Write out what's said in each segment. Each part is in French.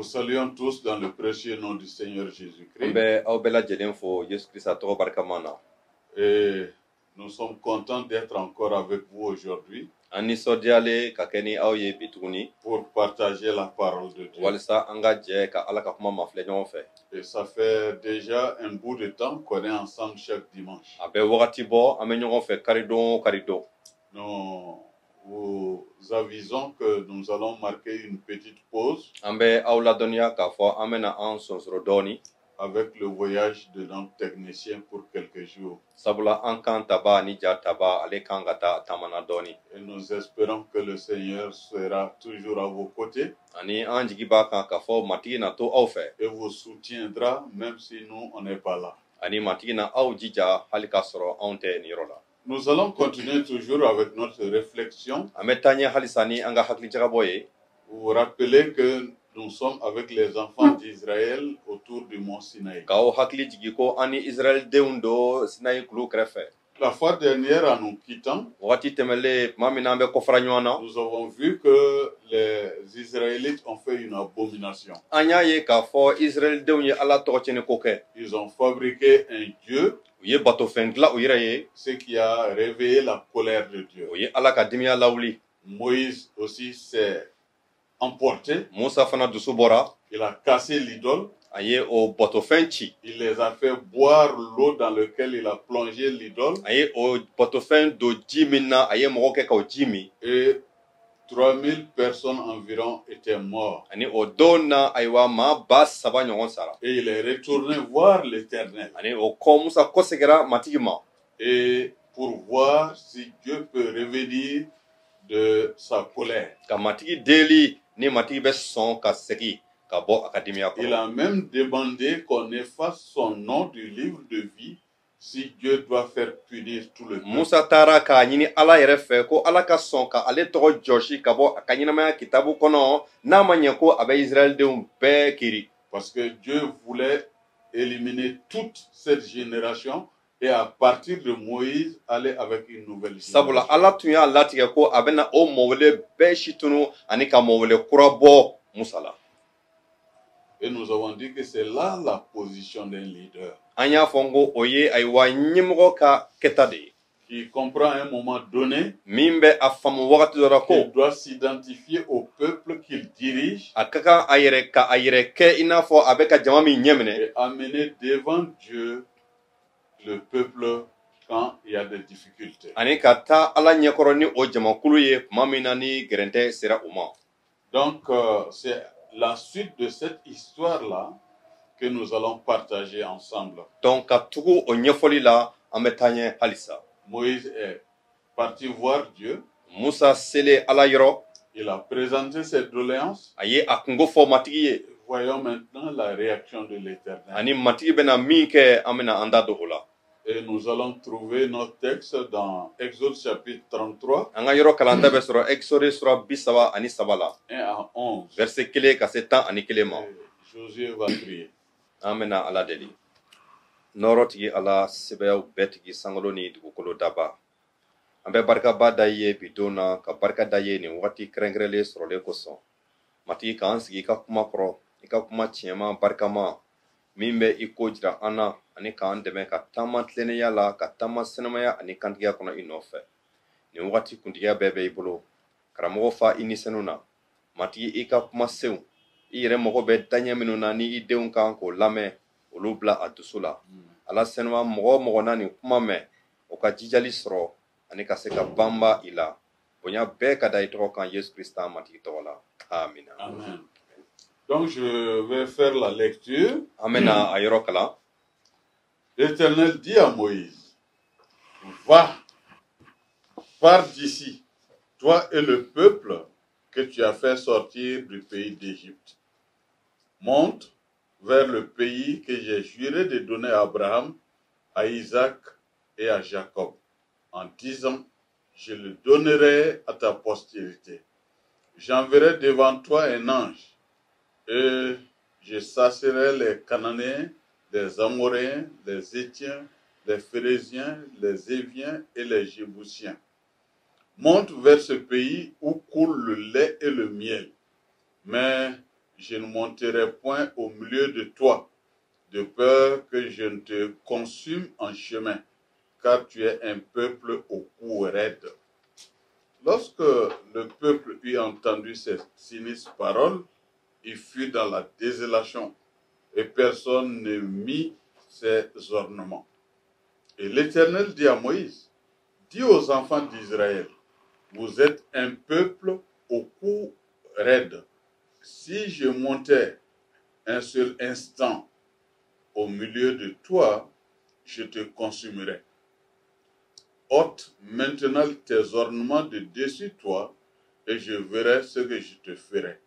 Vous saluons tous dans le précieux nom du Seigneur Jésus-Christ. Et nous sommes contents d'être encore avec vous aujourd'hui pour partager la parole de Dieu. Et ça fait déjà un bout de temps qu'on est ensemble chaque dimanche. Nous vous avisons que nous allons marquer une petite pause avec le voyage de notre technicien pour quelques jours. Et nous espérons que le Seigneur sera toujours à vos côtés et vous soutiendra même si nous, on n'est pas là. Nous allons continuer toujours avec notre réflexion. Vous vous rappelez que nous sommes avec les enfants d'Israël autour du mont Sinaï. La fois dernière, en nous quittant, nous avons vu que les Israélites ont fait une abomination. Ils ont fabriqué un dieu, ce qui a réveillé la colère de Dieu. Moïse aussi s'est emporté. Il a cassé l'idole. Il les a fait boire l'eau dans laquelle il a plongé l'idole. Et 3000 personnes environ étaient mortes. Et il est retourné voir l'Éternel. Et pour voir si Dieu peut revenir de sa colère. Il a même demandé qu'on efface son nom du livre de vie si Dieu doit faire punir tout le monde. Parce que Dieu voulait éliminer toute cette génération et à partir de Moïse aller avec une nouvelle génération. Et nous avons dit que c'est là la position d'un leader. Qui comprend à un moment donné qu'il doit s'identifier au peuple qu'il dirige et amener devant Dieu le peuple quand il y a des difficultés. Donc, c'est la suite de cette histoire-là que nous allons partager ensemble. Moïse est parti voir Dieu. Il a présenté ses doléances. Voyons maintenant la réaction de l'Éternel. Et nous allons trouver notre texte dans Exode chapitre 33. 1 à 11. Josué va prier. Amen. Aladeli. Norotigi ala sibeya betigi sangoloni dugukolo daba. Ambe barka bada ye bidona ka barka da ye ni wati krengrele sorole koson. Mati ka ansigi ka kuma kro, ika kuma tiema barka ma. Mimbe iko jira ana ani ka andeme ka tama tlene yala ka tama sinamaya ani kantiya kono inofe. Ni wati kuntiya bebe ibolo. Karamogo fa inisenuna. Mati ika kuma seun. Ire mogo be danya minuna ni ideun kan ko lame olubla adusula. Ala senwa mogo nani kuma me oka jijali soro ani ka se ka bamba ila. Bonya be ka da itro kan Yesu Christa mati tola. Amen. Amen. Donc je vais faire la lecture. Amen. Ayurokala. L'Éternel dit à Moïse: Va, pars d'ici, toi et le peuple que tu as fait sortir du pays d'Égypte. Monte vers le pays que j'ai juré de donner à Abraham, à Isaac et à Jacob, en disant: je le donnerai à ta postérité. J'enverrai devant toi un ange, et je chasserai les Cananéens, les Amoréens, les Étiens, les Phéréziens, les Éviens et les Jébusiens. Monte vers ce pays où coule le lait et le miel. Mais je ne monterai point au milieu de toi, de peur que je ne te consume en chemin, car tu es un peuple au cou raide. Lorsque le peuple eut entendu ces sinistres paroles, il fut dans la désolation, et personne ne mit ses ornements. Et l'Éternel dit à Moïse, dis aux enfants d'Israël, vous êtes un peuple au cou raide. Si je montais un seul instant au milieu de toi, je te consumerai. Ôte maintenant tes ornements de dessus toi, et je verrai ce que je te ferai.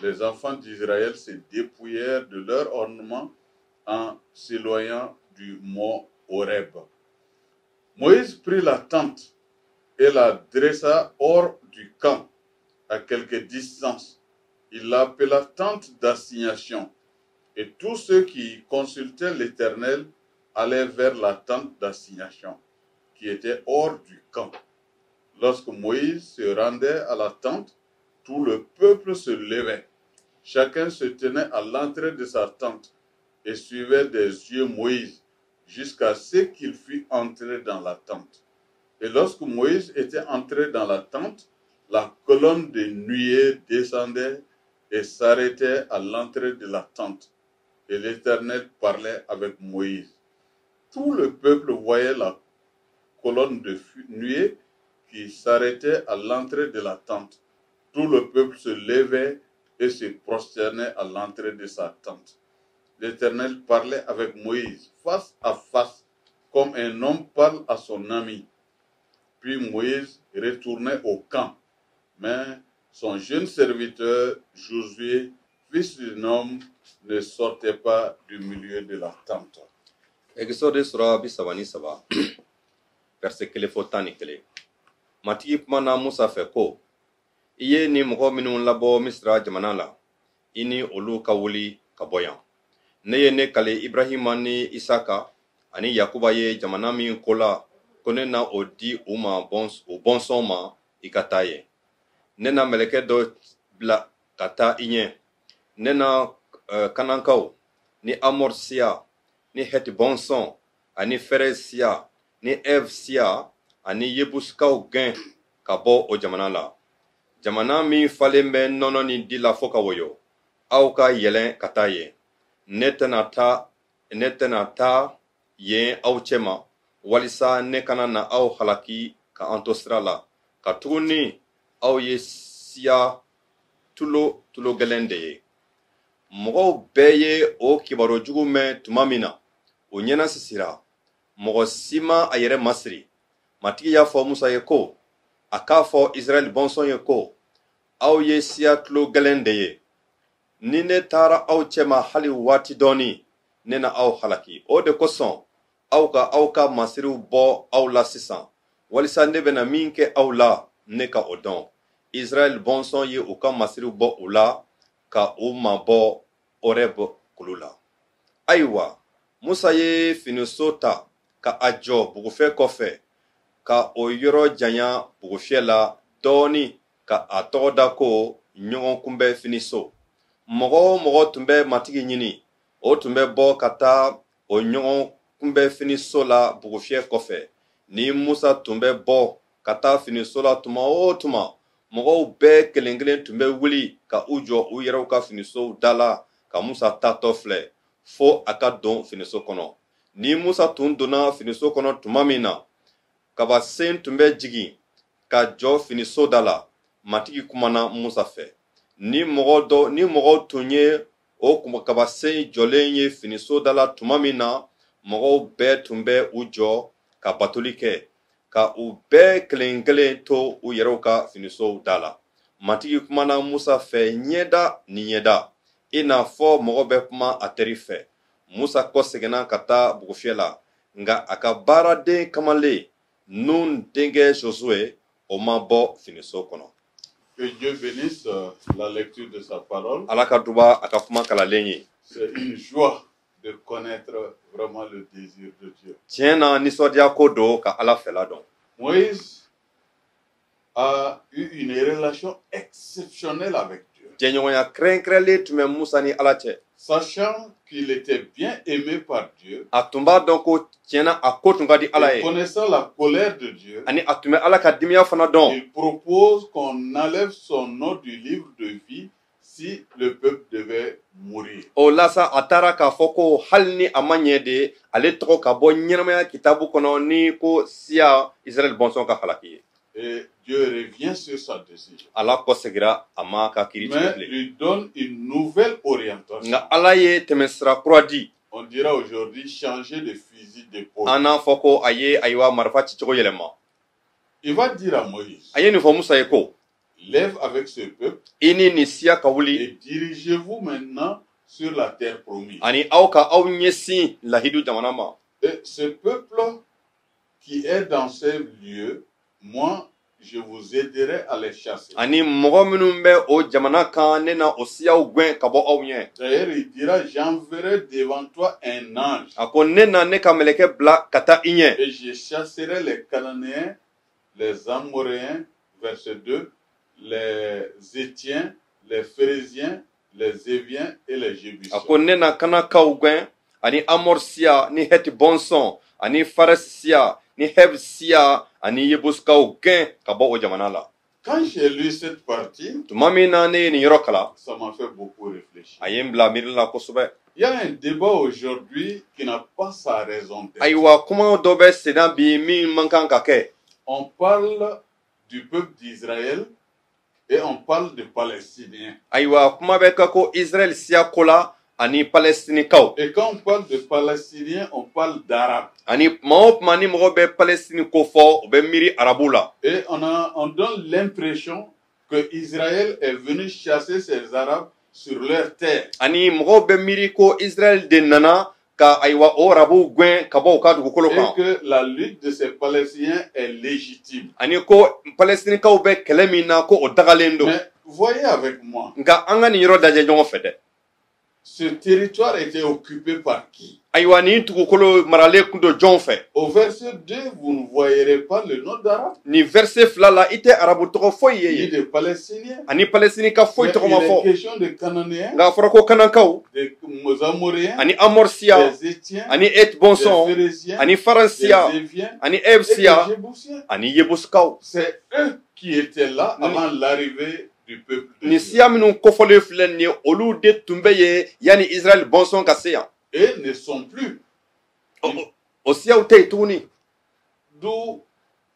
Les enfants d'Israël se dépouillèrent de leurs ornements en s'éloignant du mont Horeb. Moïse prit la tente et la dressa hors du camp, à quelque distance. Il l'appela tente d'assignation. Et tous ceux qui consultaient l'Éternel allaient vers la tente d'assignation, qui était hors du camp. Lorsque Moïse se rendait à la tente, tout le peuple se levait. Chacun se tenait à l'entrée de sa tente et suivait des yeux Moïse jusqu'à ce qu'il fût entré dans la tente. Et lorsque Moïse était entré dans la tente, la colonne de nuée descendait et s'arrêtait à l'entrée de la tente. Et l'Éternel parlait avec Moïse. Tout le peuple voyait la colonne de nuée qui s'arrêtait à l'entrée de la tente. Tout le peuple se levait et se prosternait à l'entrée de sa tente. L'Éternel parlait avec Moïse face à face, comme un homme parle à son ami. Puis Moïse retournait au camp, mais son jeune serviteur Josué, fils d'un homme, ne sortait pas du milieu de la tente. Exode sura bisabani saba verset kele fo tan ni kele. Matigi kuma na Musa fɛ ko i ye ni mɔgɔ minnu labɔ Misira jamana la i ni olu ka wuli ka bɔ yan. Ne ye ne kale Ibrahima ni Isaka ani Yakuba ye jamana min ko la ko ne na o di u ma o bɔnsɔn ma i ka taa ye. Ne na mɛlɛkɛ dɔ bila ka taa i ɲɛ. Ne na Kanankaw ni Amor siya ni Heti bɔnsɔn ani Ferez siya ni Ev siya ani Yebuskaw gɛn ka bɔ o jamana la. Jamana min falen bɛ nɔnɔ ni di la fɔ ka woyo. Aw ka yɛlɛn ka taa ye. Ne tɛna taa yen aw cɛma walisa ne kana na aw halaki ka an to sira la. Ka tuguni aw ye siya tulo gɛlɛn de ye. Mɔgɔw bɛɛ ye o kibaro jugu mɛn tuma min na, o ɲɛna sisira. Mɔgɔ si ma a yɛrɛ masiri. Matigi y'a fɔ Musa ye ko, a k'a fɔ Israɛl bɔnsɔn ye ko, aw ye siya tulo gɛlɛn de ye. Ni ne taara aw cɛma hali waati dɔɔni, ne na aw halaki. O de kosɔn, aw ka masiriw bɔ aw la sisan. Walisa ne bɛna min kɛ aw la, ne ka o dɔn. Israɛl bɔnsɔn ye u ka masiriw bɔ u la, ka u mabɔ Horeb kulu la. Ayiwa, Musa ye finiso ta ka a jɔ bugufɛ kɔfɛ, ka o yɔrɔ janya bugufiyɛ la dɔɔni, ka a tɔgɔ da ko ɲɔgɔn kunbɛ finiso. Mɔgɔ o mɔgɔ tun bɛ matigi ɲini, o tun bɛ bɔ ka taa o ɲɔgɔn kunbɛ finiso la bugufiyɛ kɔfɛ. Ni Musa tun bɛ bɔ ka taa finiso la tuma o tuma, mɔgɔw bɛɛ kelen kelen tun bɛ wuli ka u jɔ u yɛrɛw ka finisow da la ka Musa tatɔ filɛ fo a ka don finiso kɔnɔ. Ni Musa tun donna finiso kɔnɔ tuma min na, kabasen tun bɛ jigin ka jɔ finiso da la. Matigi kumana Musa fɛ. Ni mɔgɔw tun ye o kabasen jɔlen ye finiso da la tuma min na, mɔgɔw bɛɛ tun bɛ u jɔ ka batoli kɛ, ka u bɛɛ kelen kelen to u yɛrɛw ka finisow da la. Matigi kumana Musa fɛ ɲɛda ni ɲɛda, i n'a fɔ mɔgɔ bɛ kuma a teri fɛ. Musa kɔ seginna ka taa bugufiyɛ la, nka a ka baaraden kamalen Nun denkɛ Josué o ma bɔ finiso kɔnɔ. Que Dieu bénisse la lecture de sa parole. Ala ka duba a ka kuma kalalen ye. C'est une joie de connaître vraiment le désir de Dieu. Tiɲɛ na nisɔndiya ko don ka Ala fɛla dɔn. Moïse a eu une relation exceptionnelle avec Dieu. jɛɲɔgɔnya kɛrɛnkɛrɛnlen tun bɛ musa ni ala cɛ. Sachant qu'il était bien aimé par Dieu, a tun b'a dɔn ko tiɲɛna a ko tun ka di ala et ye. connaissant la colère de Dieu, ani a tun bɛ ala ka dimiya fana dɔn. il propose qu'on enlève son nom du livre de vie si le peuple devait mourir. o la sa a taara k'a fɔ ko hali ni a ma ɲɛ de ale tɔgɔ ka bɔ ɲɛnamaya kitabu kɔnɔ ni ko siya israɛl bɔnsɔn ka halaki ye. Et Dieu revient sur sa décision, ala kɔsegira a ma ka kiiri tigɛ mais bilen. lui donne une nouvelle orientation. nka ala ye tɛmɛsira kura di. On dira aujourd'hui changer de fusil d'épaule. an n'a fɔ ko a ye ayiwa marifa cicogo yɛlɛma. Il va dire à Moïse, a ye nin fɔ musa ye ko lève avec ce peuple i ni nin siya ka et wuli dirigez-vous maintenant sur la terre promise. ani aw ka aw ɲɛsin lahidu jamana ma. Et ce peuple qui est dans ces lieux, moi, je vous aiderai à les chasser. ani mɔgɔ minnu bɛ o jamana kan ne na o siyaw gwɛn ka bɔ aw ɲɛ. D'ailleurs, il dira, j'enverrai devant toi un ange a ko ne na ne ka mɛlɛkɛ bila ka taa i ɲɛ. et je chasserai les Cananéens, les Amoréens, verset 2, les Étiens, les Phérésiens, les Éviens et les a Jébusiens. ko ne na kanakaw gwɛn ani amor siya ni heti bɔnsɔn ani fares siya ni heb siya ani yebuskaw gɛn ka bɔ o jamana la. Quand j'ai lu cette partie, tuma min na ne ye nin yɔrɔ kala ça m'a fait beaucoup réfléchir. a ye n bila miiri la kosɛbɛ. Il y a un débat aujourd'hui qui n'a pas sa raison d'être. ayiwa kuma dɔ bɛ senna bi min man kan ka kɛ. On parle du peuple d'Israël et on parle des Palestiniens. ayiwa kuma bɛ kɛ ko israɛl siya ko la ani palɛstinikaw. Et quand on parle de Palestiniens, on parle d'Arabes. ani maa o tuma ni mɔgɔ bɛ palɛstini ko fɔ o bɛ miiri arabu la. Et on donne l'impression que Israël est venu chasser ces Arabes sur leur terre. ani mɔgɔw bɛ miiri ko israɛl de nana ka ayiwa o arabu gwɛn ka bɔ u ka dugukolo Et kan. que la lutte de ces Palestiniens est légitime. ani ko palɛstinikaw bɛ kɛlɛ min na ko o dagalen don. Mais voyez avec moi, nka an ka nin yɔrɔ lajɛ ɲɔgɔn fɛ dɛ. ce territoire était occupé par qui? ayiwa nin dugukolo maralen kun don jɔn fɛ. Au verset 2, vous ne voyerez pas le nom d'Arabe, nin verset 2 la i tɛ arabu tɔgɔ foyi ye ni yen. de Palestiniens. ani palɛstinika foyi Mais tɔgɔ ma il est fɔ. question de Cananéens, nka a fɔra ko kanakaw des Amoréens, ani amor siya des Étiens, ani et des bɔnsɔn Phérésiens, ani faran des siya Éviens ani eb et des siya Jébusiens. ani yebuskaw. C'est eux qui étaient là avant l'arrivée du peuple de nin Dieu. siya minnu kofɔlen filɛ nin ye olu de tun bɛ yen yanni israɛl bɔnsɔn ka se yan. Et ne sont plus. o siyaw tɛ yen tuguni. D'où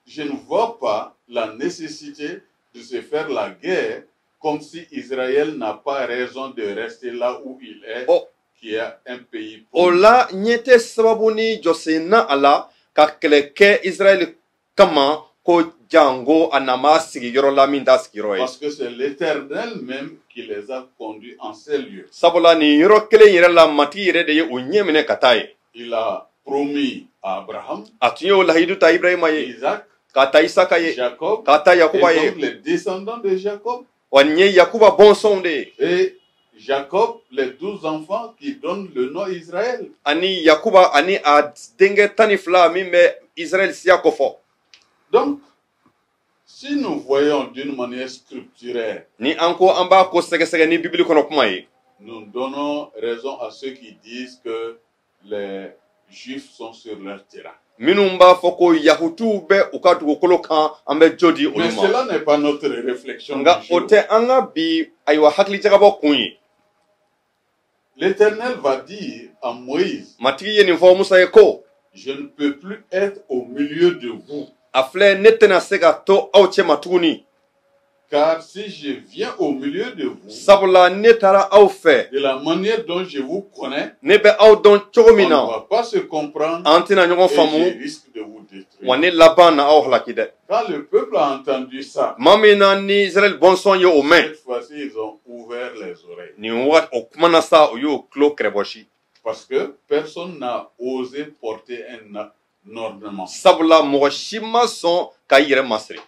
je ne vois pas la nécessité de se faire la guerre comme si Israël n'a pas raison de rester là où il est, Oh. qui est un pays o pauvre. la ɲɛ tɛ sababu ni jɔsen na a la ka kɛlɛ kɛ israɛl kama ko jango a nama sigi yɔrɔ la min t'a sigiyɔrɔ ye. Parce que c'est l'Éternel même qui les a conduits en ces lieux. sabula nin yɔrɔ kelen yɛrɛ la matigi yɛrɛ de ye o ɲɛ minɛ ka taa ye. Il a promis à Abraham, a tun ye o lahidu ta ibrahima ye Isaac, k'a ta isaka ye Jacob, k'a ta et yakuba donc ye les descendants de Jacob. wa nin ye yakuba bɔnsɔnw de ye. Et Jacob, les 12 enfants qui donnent le nom Israël. ani yakuba ani a denkɛ 12 min bɛ israɛl siya kɔfɔ. Donc, si nous voyons d'une manière scripturaire, ni an ko an b'a ko sɛgɛsɛgɛ ni bibili kɔnɔ kuma ye. nous donnons raison à ceux qui disent que les Juifs sont sur leur terrain. minnu b'a fɔ ko yahutuw bɛ u ka dugukolo kan an bɛ jo di olu Mais ma. cela n'est pas notre réflexion. nka du o jour. tɛ an ka bi ayiwa hakilijagabɔ kun ye. L'Éternel va dire à Moïse, matigi ye nin fɔ musa ye ko je ne peux plus être au milieu de vous, a filɛ ne tɛna se ka to aw cɛma tuguni. car si je viens au milieu de vous, sabula ne taara aw fɛ de la manière dont je vous connais, ne bɛ aw dɔn cogo on min ne na va pas se comprendre an tɛna ɲɔgɔn et je faamu risque de vous détruire. wa ne laban na aw halaki dɛ. Quand le peuple a entendu ça, maa min na ni israɛl bɔnsɔn ye o mɛn cette fois-ci, ils ont ouvert les oreilles. nin wagati o kuma na sa o y'o tulo kɛrɛbɔsi. Parce que personne n'a osé porter un ornement. sabula mɔgɔ si ma sɔn ka i yɛrɛ masiri.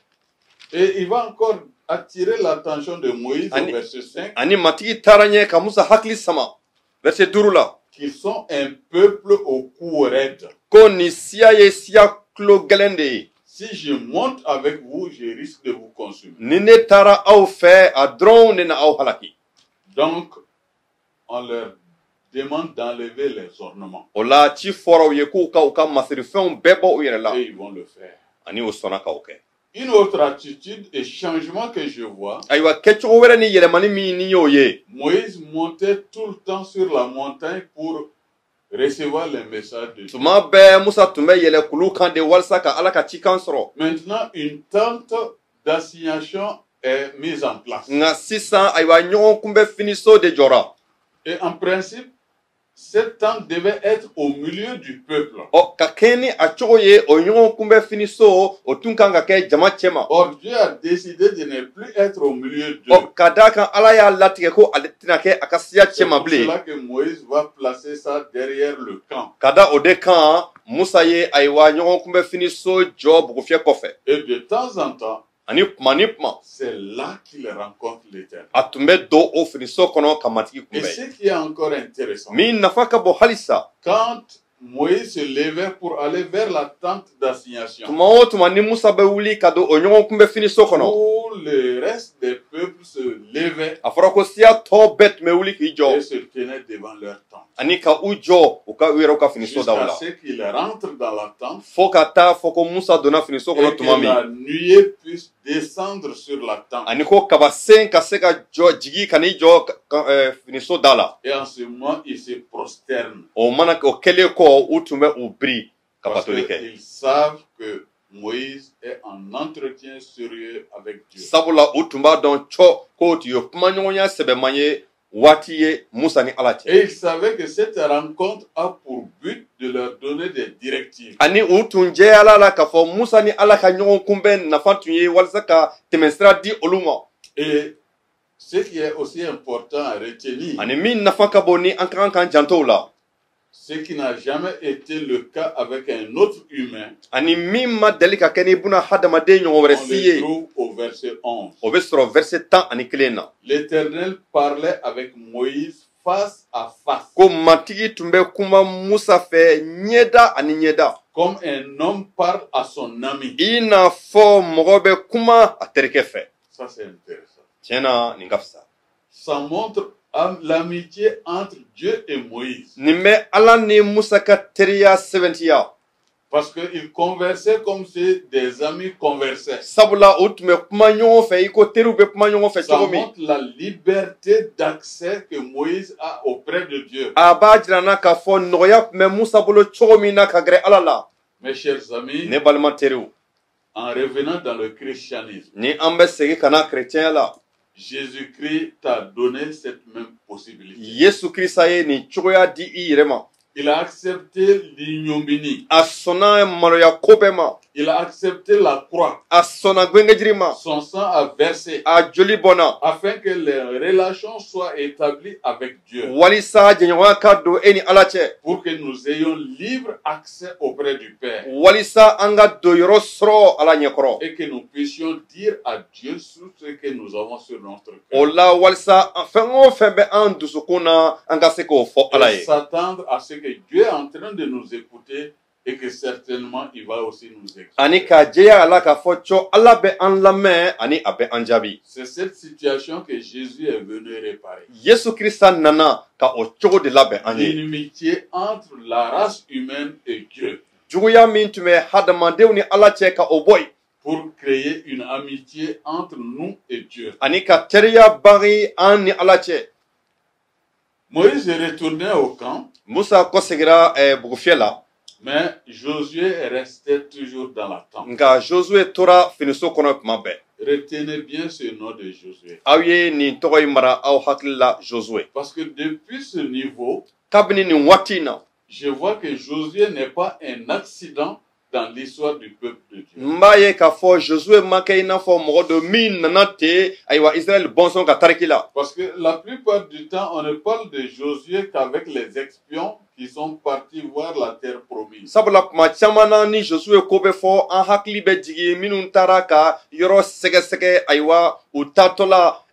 Et il va encore attirer l'attention de Moïse au verset 5, ani matigi taara ɲɛ ka musa hakili sama verset 5 la qu'ils sont un peuple au cou raide. ko nin siya ye siya tulo gɛlɛn de ye. si je monte avec vous, je risque de vous consumer. Ni ne taara aw fɛ a dɔrɔn ne na aw halaki. Donc, on leur demande d'enlever les ornements. O la ci fɔra u ye k'u ka u ka masirifɛnw bɛɛ bɔ u yɛrɛ la. Et ils vont le faire. Ani o sɔnna k'o kɛ. Une autre attitude et changement que je vois, Ayiwa kɛcogo wɛrɛ ni yɛlɛmani min ni y'o ye. Moïse montait tout le temps sur la montagne pour recevoir les messages de Dieu. Tuma bɛɛ Musa tun bɛ yɛlɛ kulu kan de walasa ka Ala ka cikan sɔrɔ. Maintenant, une tente d'assignation est mise en place. Nka sisan ayiwa ɲɔgɔn kunbɛ finiso de jɔra. Et en principe, cette tente devait être au milieu du peuple. Ɔ ka kɛɲɛ ni a cogo ye o ɲɔgɔn kunbɛ finiso o tun kan ka kɛ jama cɛma. Or, Dieu a décidé de ne plus être au milieu d'eux. Ɔ ka d'a kan Ala y'a latigɛ ko ale tɛna kɛ a ka siya C'est cɛma pour bilen. cela que Moïse va placer ça derrière le camp. Ka da o de kan Musa ye ayiwa ɲɔgɔn kunbɛ finiso jɔ bugufiyɛ kɔfɛ. Et de temps en temps, Ani kuma. c'est là qu'il rencontre l'Éternel. A tun bɛ don o finiso kɔnɔ ka matigi Et kunbɛn. ce qui est encore intéressant, Min nafa ka bon halisa. quand Moïse se levait pour aller vers la tente d'assignation, Tuma o tuma ni Musa bɛ wuli ka don o ɲɔgɔn kunbɛ finiso kɔnɔ. tout le reste des peuples se levait A fɔra ko siya tɔ bɛɛ tun bɛ wuli k'i et jɔ. se tenaient devant leur tente. Ani ka u jɔ u ka u yɛrɛw ka finiso daw Jusqu'à la. ce qu'il rentre dans la tente Fo ka taa fɔ ko Musa donna finiso et kɔnɔ que tuma la min. nuée puisse descendre sur la tente. Ani ko kabasen ka se ka jɔ jigi ka n'i jɔ finiso da la. Et en ce moment, ils se prosternent O mana o kɛlen kɔ u tun bɛ u biri ka parce batoli kɛ. qu'ils savent que Moïse est en entretien sérieux avec Dieu. Sabula u tun b'a dɔn cɔ k'o tun ye kumaɲɔgɔnya sɛbɛman ye waati ye Musa ni Ala cɛ. Et ils savaient que cette rencontre a pour but de leur donner des directives. Ani u tun jɛyala la k'a fɔ Musa ni Ala ka ɲɔgɔn kunbɛn nafa tun ye walasa ka tɛmɛsira di olu ma. Et ce qui est aussi important à retenir, Ani min nafa ka bon ni an ka kan k'an janto o la. ce qui n'a jamais été le cas avec un autre humain, Ani min ma deli ka kɛ ni buna hadamaden ɲɔgɔn wɛrɛ on si le ye. trouve au verset 11. O bɛ sɔrɔ verset 11 na. L'Éternel parlait avec Moïse face à face, Ko matigi tun bɛ kuma Musa fɛ ɲɛda ani ɲɛda. comme un homme parle à son ami. I n'a fɔ mɔgɔ bɛ kuma a terikɛ fɛ. Ça, c'est intéressant. Tiɲɛna nin ka fisa. Ça montre l'amitié entre Dieu et Moïse. Nin bɛ Ala ni Musa ka teriya sɛbɛntiya. Parce qu'ils conversaient comme si des amis conversaient. Sabula u tun bɛ kuma ɲɔgɔn fɛ i ko teriw bɛ kuma ɲɔgɔn fɛ Ça cogo min. montre la liberté d'accès que Moïse a auprès de Dieu. A b'a jira n na k'a fɔ nɔgɔya tun bɛ Musa bolo cogo min na ka gɛrɛ Ala la. Mes chers amis, Ne balima teriw, en revenant dans le christianisme, ni an bɛ segin ka na kerecɛnya la, Jésus-Christ t'a donné cette même possibilité. Yesu Kirisa ye nin cogoya di i yɛrɛ ma. Il a accepté l'ignominie. A sɔnna maloya ko bɛɛ ma. Il a accepté la croix. A sɔnna gwengɛjiri ma. Son sang a versé A joli bɔnna. afin que les relations soient établies avec Dieu. Walisa jɛɲɔgɔnya ka don e ni Ala cɛ. Pour que nous ayons libre accès auprès du Père. Walisa an ka don yɔrɔ sɔrɔ Ala ɲɛkɔrɔ. Et que nous puissions dire à Dieu tout ce que nous avons sur notre O cœur. la walisa fɛn o fɛn bɛ an dusukun na an ka se k'o fɔ Ala Et ye. s'attendre à ce que Dieu est en train de nous écouter et que certainement il va aussi nous écouter. Ani ka jɛya a la k'a fɔ cɔ Ala bɛ an lamɛn ani a bɛ an jaabi. C'est cette situation que Jésus est venu réparer. Yesu Kirisa nana ka o cogo de labɛn an ye. L'inimitié entre la race humaine et Dieu Juguya min tun bɛ hadamadenw ni Ala cɛ ka o bɔ yen. pour créer une amitié entre nous et Dieu. Ani ka teriya bagi an ni Ala cɛ. Moïse est retourné au camp, Musa kɔsegira bugufiyɛ la. mais Josué restait toujours dans la tente. Nka Josue tora finiso kɔnɔ tuma bɛɛ. Retenez bien ce nom de Josué. Aw ye nin tɔgɔ in mara aw hakili la Josue. Parce que depuis ce niveau, Kabini nin waati in na, je vois que Josué n'est pas un accident dans l'histoire du peuple de Dieu. n b'a ye k'a fɔ Josue ma kɛ i n'a fɔ mɔgɔ dɔ min nana ten ayiwa Israël bɔnsɔn ka tariki la. Parce que la plupart du temps, on ne parle de Josué qu'avec les espions qui sont partis voir la terre promise. Sabula kuma caman na ni Josue ko bɛ fɔ an hakili bɛ jigin minnu taara ka yɔrɔ sɛgɛsɛgɛ ayiwa u taatɔ la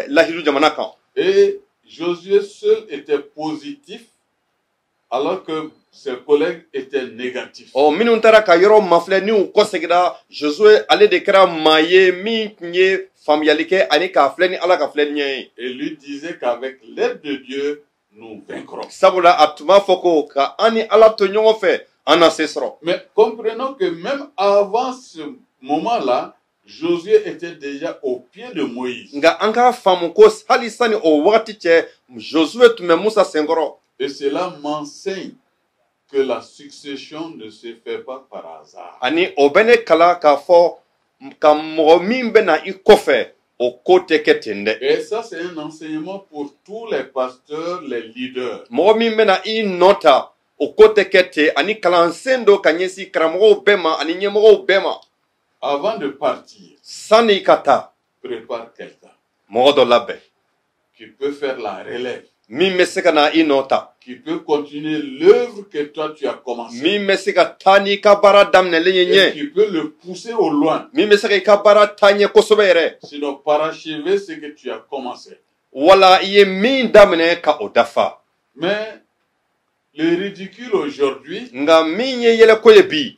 lahidu jamana kan. Et Josué seul était positif alors que ses collègues étaient négatifs. O minnu taara ka yɔrɔ mafilɛ ni u kɔsegira Josué ale de kɛra maa ye min tun ye faamuyali kɛ ani k'a filɛ ni Ala ka filɛ ni ɲɛ ye. Et lui disait qu'avec l'aide de Dieu, nous vaincrons. Sabula a tun b'a fɔ ko ka an ni Ala to ɲɔgɔn fɛ an na se sɔrɔ. Mais comprenons que même avant ce moment-là, Josué était déjà au pied de Moïse. Nga an k'a faamu ko hali sani o wagati cɛ Josué tun bɛ Musa senkɔrɔ. Et cela m'enseigne que la succession ne se fait pas par hasard. Ani o bɛ ne kala k'a fɔ ka mɔgɔ min bɛ na i kɔfɛ o ko tɛ kɛ ten dɛ. Et ça, c'est un enseignement pour tous les pasteurs, les leaders. Mɔgɔ min bɛ na i nɔ ta o ko tɛ kɛ ten ani kalansen dɔ ka ɲɛsin karamɔgɔw bɛɛ ma ani ɲɛmɔgɔw bɛɛ ma. Avant de partir, Sani ka taa prépare quelqu'un mɔgɔ dɔ labɛn qui peut faire la relève, min bɛ se ka na i nɔ ta, qui peut continuer l'œuvre que toi tu as commencé, min bɛ se ka taa n'i ka baara daminɛlen ye et ɲɛ, qui peut le pousser au loin, min bɛ se ka i ka baara taa ɲɛ kosɛbɛ yɛrɛ, sinon parachever ce que tu as commencé. wala i ye min daminɛ ka o dafa. Mais le ridicule aujourd'hui, Nka min ye yɛlɛko ye bi,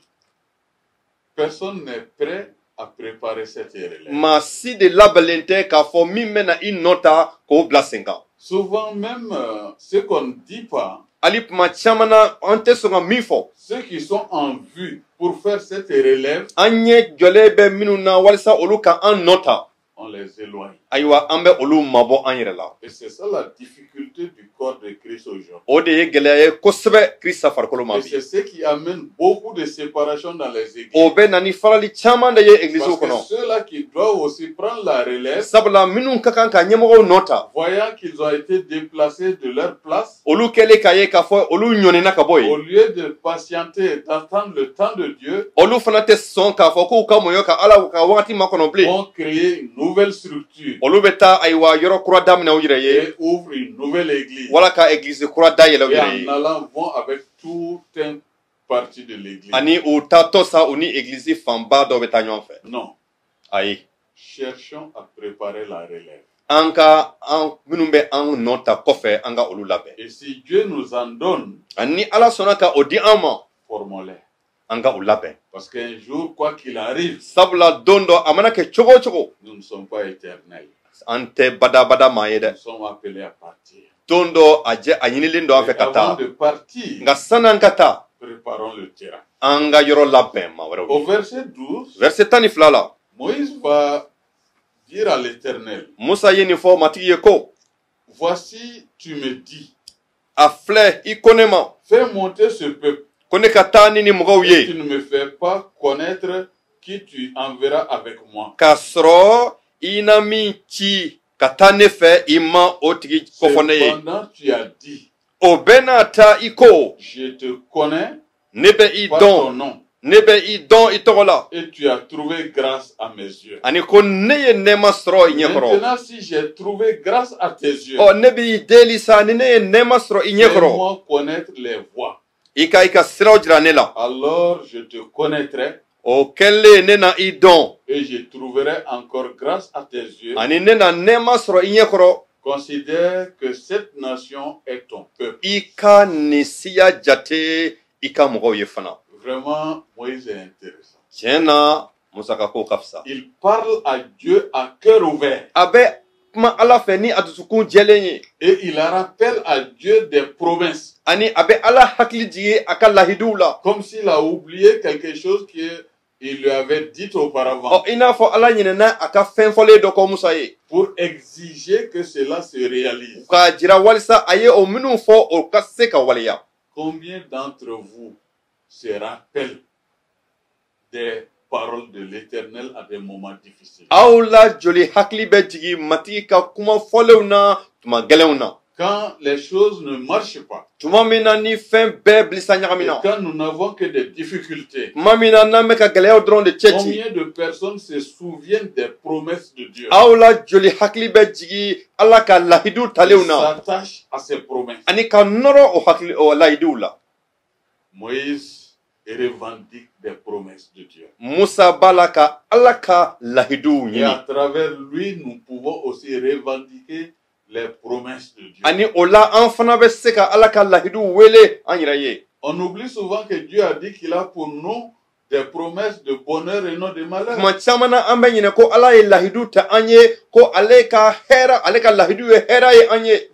personne n'est prêt à préparer cette relève. maa si de labɛnlen tɛ k'a fɔ min bɛ na i nɔ ta k'o bila sen kan. Souvent même, ce qu'on ne dit pas, Hali tuma caman na an tɛ sɔn ka min fɔ, ceux qui sont en vue pour faire cette relève, an ɲɛ jɔlen bɛ minnu na walisa olu ka an nɔ ta. on les éloigne. Ayiwa an bɛ olu mabɔ an yɛrɛ la. Et c'est ça la difficulté du corps de Christ aujourd'hui. O de ye gɛlɛya ye kosɛbɛ Krista farikolo ma Et bi. c'est ce qui amène beaucoup de séparation dans les églises. O bɛ na ni farali caman de ye egiliziw Parce que kɔnɔ. ceux-là qui doivent aussi prendre la relève, Sabula minnu ka kan ka ɲɛmɔgɔw nɔ ta, voyant qu'ils ont été déplacés de leur place, olu kɛlen k'a ye k'a fɔ olu ɲɔnina ka bɔ au yen. lieu de patienter, d'attendre le temps de Dieu, Olu fana tɛ sɔn k'a fɔ k'u ka mɔɲɔ ka Ala ka wagati makɔnɔ bilen. vont créer une nouvelle structure Olu bɛ taa ayiwa yɔrɔ kura daminɛ u yɛrɛ ye, et ouvrent une nouvelle église. wala ka egilizi kura dayɛlɛ u Et yɛrɛ ye. en allant, vont avec toute une partie de l'église. Ani u taatɔ sa u ni egilizi fanba dɔ bɛ taa ɲɔgɔn fɛ. Non. Ayi, Cherchons à préparer la relève. an ka an minnu bɛ an nɔ ta kɔfɛ an ka olu labɛn. Et si Dieu nous en donne, Ani Ala sɔnna ka o di an ma, formons-les. an ka u labɛn. Parce qu'un jour, quoi qu'il arrive, Sabula don dɔ a mana kɛ cogo o cogo, nous ne sommes pas éternels. an tɛ badabada maa ye Nous dɛ. sommes appelés à partir. Don dɔ a ɲinilen don an fɛ Et ka avant taa. de partir, Nka san'an ka taa, préparons le terrain. an ka yɔrɔ labɛn maa wɛrɛw Au ye. verset 12, Verset 12 la, Moïse va dire à l'Éternel, Musa ye nin fɔ matigi ye ko, voici, tu me dis, a filɛ i ko ne ma fais monter ce peuple, ko ne ka taa ni ni mɔgɔw et tu ye ne me fais pas connaître qui tu enverras avec moi. k'a sɔrɔ i na min ci ka taa ne fɛ i ma o tigi kɔfɔ ne ye. Cependant, tu as dit, O bɛɛ n'a ta i ko je te connais ne bɛ i par ton dɔn, nom, ne bɛ i dɔn i tɔgɔ la, et tu as trouvé grâce à mes yeux. ani ko ne ye nɛɛma sɔrɔ i ɲɛkɔrɔ. Maintenant, si j'ai trouvé grâce à tes yeux, Ɔ ne b'i deli sa ni ne ye nɛɛma sɔrɔ i ɲɛkɔrɔ, fais-moi connaître les voies. i ka siraw jira ne la. Alors je te connaîtrai O kɛlen ne na i dɔn, et je trouverai encore grâce à tes yeux. ani ne na nɛɛma sɔrɔ i ɲɛkɔrɔ. Considère que cette nation est ton peuple. I ka nin siya jate i ka mɔgɔw ye fana. Vraiment, Moïse est intéressant. Tiɲɛ na Musa ka ko ka fisa. Il parle à Dieu à cœur ouvert. A bɛ kuma Ala fɛ ni a dusukun jɛlen ye, Et il rappelle à Dieu des promesses. ani a bɛ Ala hakili jigin a ka lahidiw la. Comme s'il a oublié quelque chose qu'il lui avait dit auparavant. Ɔ i n'a fɔ Ala ɲinɛna a ka fɛn fɔlen dɔ kɔ Musa ye. Pour exiger que cela se réalise. K'a jira walisa a ye o minnu fɔ o ka se ka waleya. Combien d'entre vous se rappellent des paroles de l'Éternel à des moments difficiles? Aw la joli hakili bɛ jigin matigi ka kuma fɔlenw na tuma gɛlɛnw na. Quand les choses ne marchent pas, Tuma min na ni fɛn bɛɛ bilisa et ɲagami na. quand nous n'avons que des difficultés, Tuma min na n'an bɛ ka gɛlɛyaw dɔrɔn de cɛ ci. combien de personnes se souviennent des promesses de Dieu? Aw la joli hakili bɛ jigin Ala ka lahidiw talenw Ils na. s'attachent à ces promesses. Ani ka nɔrɔ o lahidiw la. Moïse revendique des promesses de Dieu. Musa b'a la ka Ala ka lahidiw Et à ɲini. travers lui, nous pouvons aussi revendiquer les promesses de Dieu. ani ola an fana bɛ se ka ala ka lahidu wele an yɛrɛ ye. On oublie souvent que Dieu a dit qu'il a pour nous des promesses de bonheur et non de malheur. Kuma caman na an bɛ ɲinɛ ko ala ye lahidu ta an ye ko ale ka hɛrɛ ale ka lahidu ye hɛrɛ ye an ye.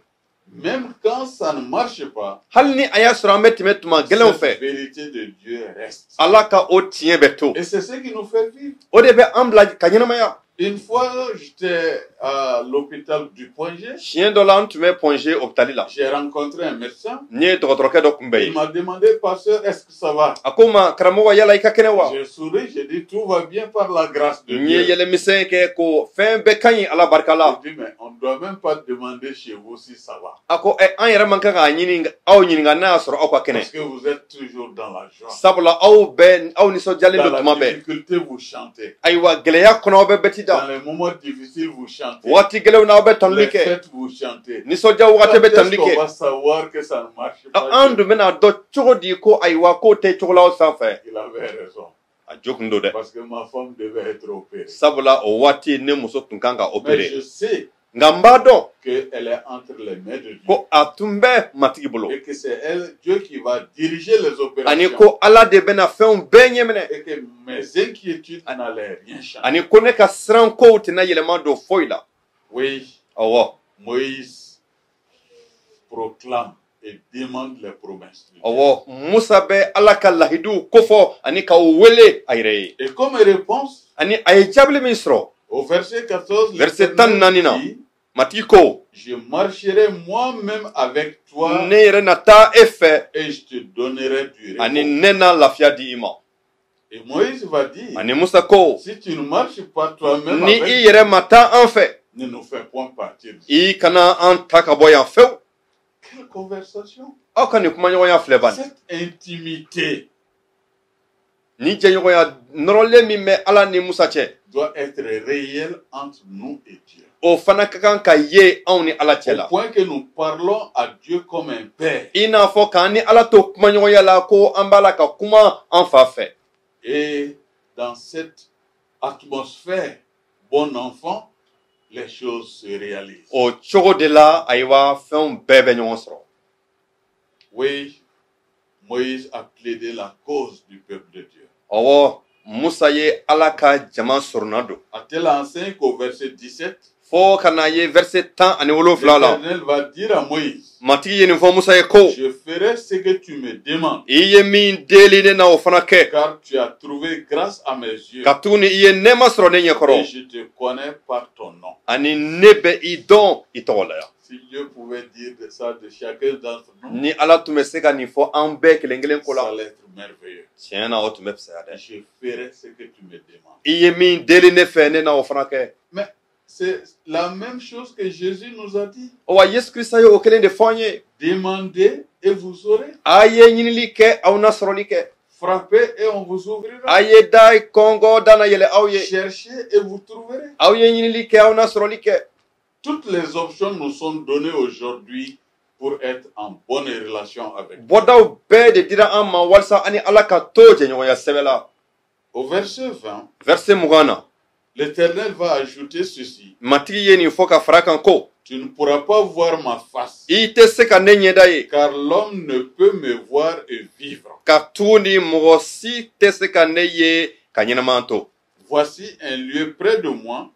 Même quand ça ne marche pas, Hali ni a y'a sɔrɔ an bɛ tɛmɛ tuma gɛlɛnw cette fɛ vérité de Dieu reste. ala ka o tiɲɛ bɛ to. Et c'est ce qui nous fait vivre. O de bɛ an bila ka ɲɛnamaya. Une fois, j'étais à l'hôpital du Point-G. Siɲɛ dɔ la n tun bɛ pɔnze hôpital la. J'ai rencontré un médecin. N ye dɔgɔtɔrɔkɛ dɔ kunbɛn Il yen. m'a demandé, pasteur, est-ce que ça va? A ko n ma karamɔgɔ yala i ka kɛnɛ wa. J'ai souri, j'ai dit, tout va bien par la grâce de N ye Dieu. yɛlɛmisɛn kɛ ko fɛn bɛɛ ka ɲi ala barika la. J'ai dit, mais on ne doit même pas demander chez vous si ça va. A ko an yɛrɛ man kan k'a ɲini aw ɲininka n'a y'a sɔrɔ aw ka Parce kɛnɛ. que vous êtes toujours dans la joie. Sabula aw nisɔndiyalen Dans don tuma la bɛɛ. difficulté, vous chantez. Ayiwa gɛlɛya kɔnɔ aw bɛ bɛti Dans da. les moments difficiles, vous chantez. Waati gɛlɛnw na aw bɛ Les tanuli kɛ. fêtes, vous chantez. Nisɔndiya wagati Quand bɛ est-ce tanuli qu'on kɛ. va savoir que ça ne marche pas? An dun bɛna dɔn cogo di ko ayiwa k'o tɛ cogo la aw sanfɛ. Il avait raison. A jo kun don dɛ. Parce que ma femme devait être opérée. Sabula o waati ne muso tun kan ka Mais opere. je sais Nka n b'a dɔn qu'elle est entre les mains de Dieu. ko a tun bɛ matigi bolo. Et que c'est elle, Dieu, qui va diriger les Ani opérations. ko ala de bɛna fɛnw bɛɛ ɲɛminɛ. Et que mes inquiétudes n'allaient rien changer. Ani ko ne ka siran kow tɛna yɛlɛma don foyi la. Oui, Awɔ. Moïse proclame et demande les promesses de Dieu. Awɔ Musa bɛ ala ka lahiduw kofɔ ani k'aw wele a yɛrɛ ye. Et comme réponse, Ani a ye jaabili min sɔrɔ. au verset 14, Verset l'Éternel 14 dit, Matigi ko je marcherai moi-même avec toi ne yɛrɛ na taa e fɛ et je te donnerai du ani repos. ne na lafiya di i ma. Et Moïse va dire, Ani Musa ko si tu ne marches pas toi-même ni i avec yɛrɛ ma taa an fɛ ne nous fais point partir d'ici. i kana an ta ka bɔ yan fewu. Quelle conversation! Aw ka nin kumaɲɔgɔnya filɛ bani. Cette intimité Ni jɛɲɔgɔnya nɔrɔlen min bɛ ala ni Musa cɛ doit être réelle entre nous et Dieu. o fana ka kan ka ye anw ni ala cɛ Au la. point que nous parlons à Dieu comme un père. I n'a fɔ k'an ni ala to kumaɲɔgɔnya la ko an b'a la ka kuma an fa fɛ. Et dans cette atmosphère, bon enfant, les choses se réalisent. O cogo de la ayiwa fɛnw bɛɛ bɛ ɲɔgɔn sɔrɔ. Oui, Moïse a plaidé la cause du peuple de Dieu. Ɔwɔ Musa ye ala ka jama suruna don. A-t-elle enseigné qu'au verset 17, Fo ka n'a ye verset 17 la l'Éternel va dire à Moïse, matigi ye nin fɔ Musa ye ko je ferai ce que tu me demandes, i ye min deli ne na o fana kɛ car tu as trouvé grâce à mes yeux, ka tuguni i ye nɛɛma sɔrɔ ne et ɲɛkɔrɔ je te connais par ton nom. ani ne bɛ i dɔn i tɔgɔ la yan. Si Dieu pouvait dire de ça de chacun d'entre nous, Ni ala tun bɛ se ka nin fɔ an bɛɛ kelen kelen ko ça la allait être merveilleux. tiɲɛ na o tun bɛ fisaya dɛ. Je ferai ce que tu me demandes. I ye min deli ne fɛ ne na o fana kɛ. Mais c'est la même chose que Jésus nous a dit. Wa Yesu Krista ye o kelen de fɔ an ye. Demandez et vous aurez. A ye ɲinili kɛ aw na sɔrɔli kɛ. Frappez et on vous ouvrira. A ye da kɔngɔ da na yɛlɛ aw ye. Cherchez et vous trouverez. Aw ye ɲinili kɛ aw na sɔrɔli kɛ. Toutes les options nous sont données aujourd'hui pour être en bonne relation avec Dieu. Bɔdaw bɛɛ de dira an ma walasa ani ala ka to jɛɲɔgɔnya sɛbɛ la. Au verset 20, Verset 20 na l'Éternel va ajouter ceci. matigi ye nin fɔ ka fara kan ko Tu ne pourras pas voir ma face, i tɛ se ka ne ɲɛda ye car l'homme ne peut me voir et vivre. ka tuguni mɔgɔ si tɛ se ka ne ye ka ɲɛnama to. Voici un lieu près de moi,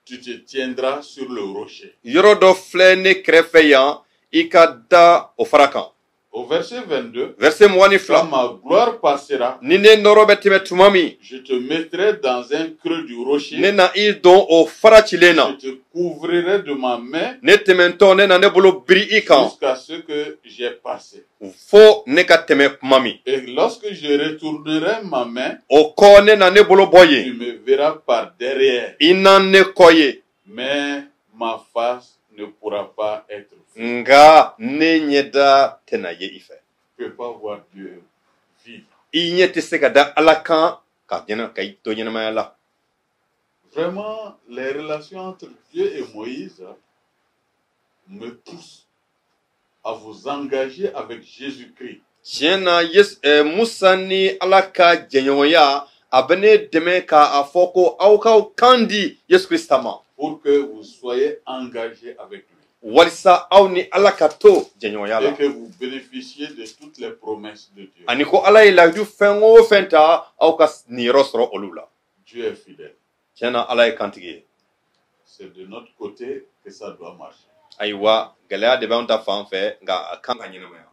tu te tiendras sur le rocher. Yɔrɔ dɔ filɛ ne kɛrɛfɛ yan i ka da o fara kan. Au verset 22, Verset quand 22 ma gloire passera, ni ne nɔrɔ bɛ tɛmɛ tuma min je te mettrai dans un creux du rocher, ne na i dɔn o fara cilen na je te couvrirai de ma main ne tɛmɛtɔ ne na ne bolo biri i kan jusqu'à ce que j'ai passé. fo ne ka tɛmɛ kuma min. Et lorsque je retournerai ma main, O kɔ ne na ne bolo bɔ tu yen me verras par derrière, i na ne kɔ ye mais ma face ne pourra pas être vue. nga ne ɲɛda tɛna ye i fɛ. Tu ne peux pas voir Dieu vivre. I ɲɛ tɛ se ka da ala kan ka i to ɲɛnamaya la. Vraiment, les relations entre Dieu et Moïse me poussent à vous engager avec Jésus-Christ. Tiɲɛ na Musa ni ala ka jɛɲɔgɔnya a bɛ ne dɛmɛ k'a fɔ ko aw k'aw kan di Yesu Krista ma pour que vous soyez engagés avec lui. walisa aw ni ala ka to jɛɲɔgɔnya la et que vous bénéficiez de toutes les promesses de Dieu. ani ko ala ye lahidu fɛn o fɛn ta aw ka niyɔrɔ sɔrɔ olu la Dieu est fidèle. tiɲɛna ala ye kantigi ye C'est de notre côté que ça doit marcher. ayiwa gɛlɛya de b'anw ta fan fɛ nka a kan ka ɲɛnamaya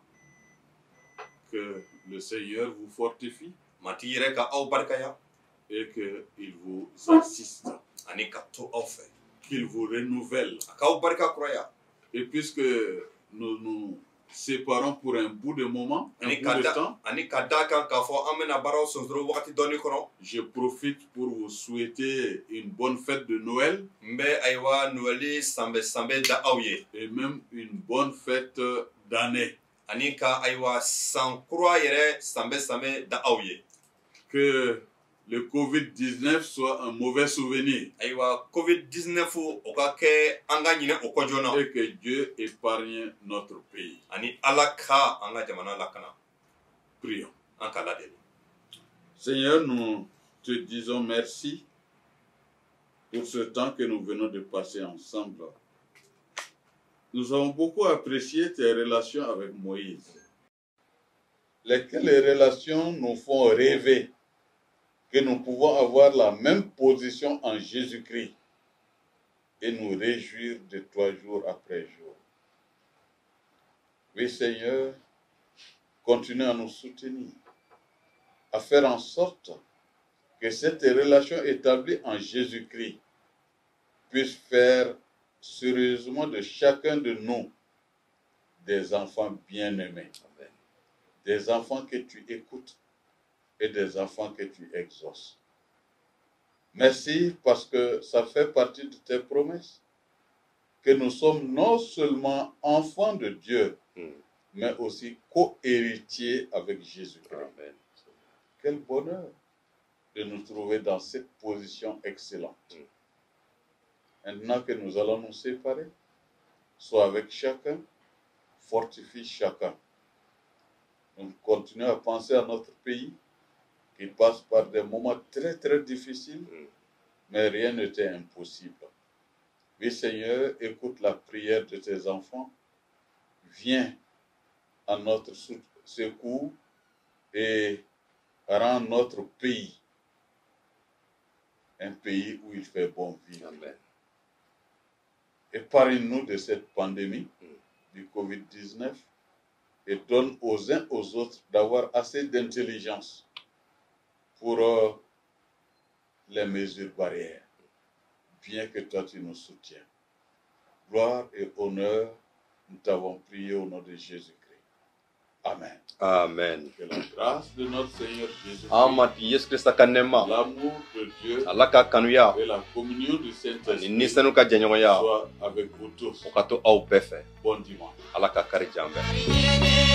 Que le Seigneur vous fortifie matigi yɛrɛ ka aw barikaya et qu'il vous assiste, ani ka to aw fɛ qu'il vous renouvelle. a k'aw barika kuraya Et puisque nous nous séparons pour un bout de moment, un ani bout ka de da temps, ani ka da kan k'a fɔ an bɛna baaraw sonsoro wagati dɔɔni kɔnɔ je profite pour vous souhaiter une bonne fête de Noël n bɛ ayiwa nuwɛli sanbɛ da aw ye et même une bonne fête d'année. ani ka ayiwa san kura yɛrɛ sanbɛ da aw ye Que le Covid-19 soit un mauvais souvenir ayiwa covid-19 o ka kɛ an ka ɲinɛ o kɔ joona et que Dieu épargne notre pays. ani ala ka an ka jamana lakana Prions. an ka ladeli Seigneur, nous te disons merci pour ce temps que nous venons de passer ensemble. Nous avons beaucoup apprécié tes relations avec Moïse, lesquelles relations nous font rêver que nous pouvons avoir la même position en Jésus-Christ et nous réjouir de toi jour après jour. Oui, Seigneur, continue à nous soutenir, à faire en sorte que cette relation établie en Jésus-Christ puisse faire sérieusement de chacun de nous des enfants bien-aimés, des enfants que tu écoutes et des enfants que tu exauces. Merci parce que ça fait partie de tes promesses que nous sommes non seulement enfants de Dieu, mais aussi co-héritiers avec Jésus-Christ. Quel bonheur de nous trouver dans cette position excellente. Maintenant que nous allons nous séparer, sois avec chacun, fortifie chacun. Nous continuons à penser à notre pays qui passe par des moments très très difficiles, mais rien n'était impossible. Oui Seigneur, écoute la prière de tes enfants, viens à notre secours et rends notre pays un pays où il fait bon vivre. Amen. Épargne-nous de cette pandémie du Covid-19 et donne aux uns aux autres d'avoir assez d'intelligence pour les mesures barrières, bien que toi tu nous soutiens. Gloire et honneur, nous t'avons prié au nom de Jésus-Christ. Amen. Amen. Que la grâce de notre Seigneur Jésus-Christ, Amati Yesu Krista ka nɛɛma l'amour de Dieu ala ka kanuya et la communion du ani Saint-Esprit nisanu ka jɛɲɔgɔnya soient avec vous tous. o ka to aw bɛɛ fɛ Bon dimanche. ala ka kari jan bɛɛ